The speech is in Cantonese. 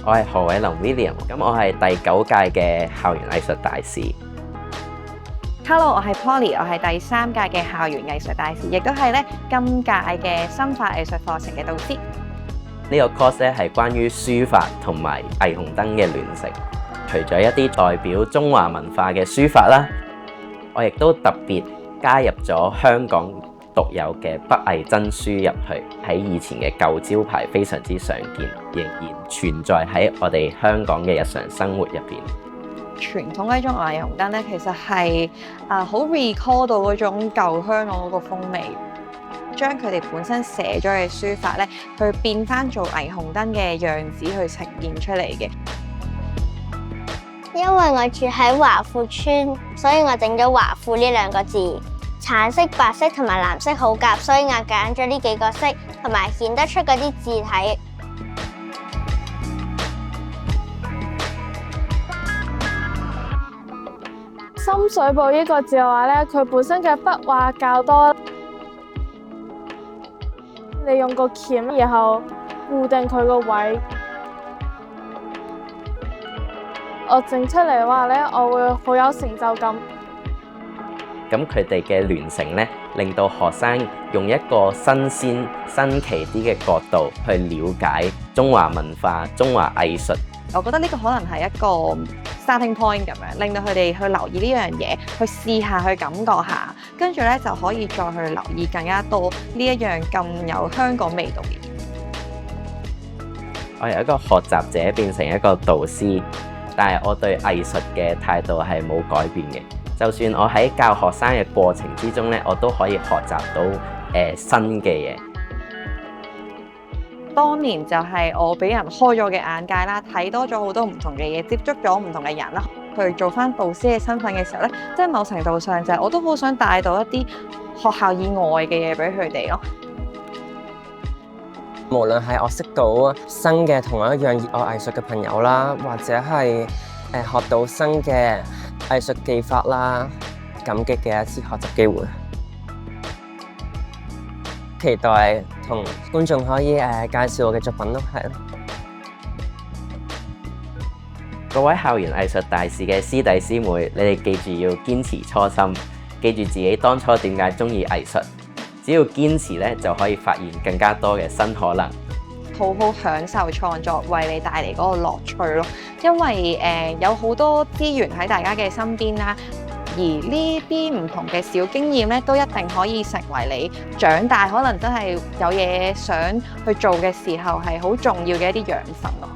我係何偉林 William， 咁我係第9屆嘅校園藝術大使。Hello， 我係 Polly， 我係第3屆嘅校園藝術大使，亦都係咧今屆嘅深化藝術課程嘅導師。呢個 course 咧係關於書法同埋霓虹燈嘅聯成，除咗一啲代表中華文化嘅書法啦，我亦都特別加入咗香港獨有嘅北魏真書入去，喺以前嘅舊招牌非常之常見，仍然存在喺我哋香港嘅日常生活入邊。傳統嘅中華霓虹燈咧，其實係好 recall 到嗰種舊香港嗰個風味，將佢哋本身寫咗嘅書法咧，去變翻做霓虹燈嘅樣子去呈現出嚟嘅。因為我住喺華富村，所以我整咗華富呢2個字。橙色、白色同埋藍色好夾，所以我揀咗呢幾個色，同埋顯得出嗰啲字體。深水埗呢個字嘅話咧，佢本身嘅筆畫較多，你用個鉗然後固定佢個位。我整出嚟嘅話咧，我會好有成就感。咁佢哋嘅聯成咧，令到學生用一個新鮮、新奇啲嘅角度去了解中華文化、中華藝術。我覺得呢個可能係一個 starting point 咁樣，令到佢哋去留意呢樣嘢，去試下，去感覺下，跟住咧就可以再去留意更加多呢一樣咁有香港味道嘅嘢。我由一個學習者變成一個導師，但係我對藝術嘅態度係冇改變嘅。就算我喺教學生嘅過程之中咧，我都可以學習到新嘅嘢。當年就係我俾人開咗嘅眼界啦，睇多咗好多唔同嘅嘢，接觸咗唔同嘅人啦，去做翻導師嘅身份嘅時候咧，即係某程度上就係我都好想帶到一啲學校以外嘅嘢俾佢哋咯。無論係我識到新嘅同我一樣熱愛藝術嘅朋友啦，或者係學到新嘅藝術技法啦，感激嘅一次學習機會。期待同觀眾可以介紹我嘅作品咯，係咯。各位校園藝術大使嘅師弟師妹，你哋記住要堅持初心，記住自己當初點解鍾意藝術，只要堅持咧，就可以發現更加多嘅新可能。好好享受創作，為你帶嚟嗰個樂趣咯。因為有好多資源喺大家嘅身邊啦，而呢啲唔同嘅小經驗咧，都一定可以成為你長大可能真係有嘢想去做嘅時候係好重要嘅一啲養分咯。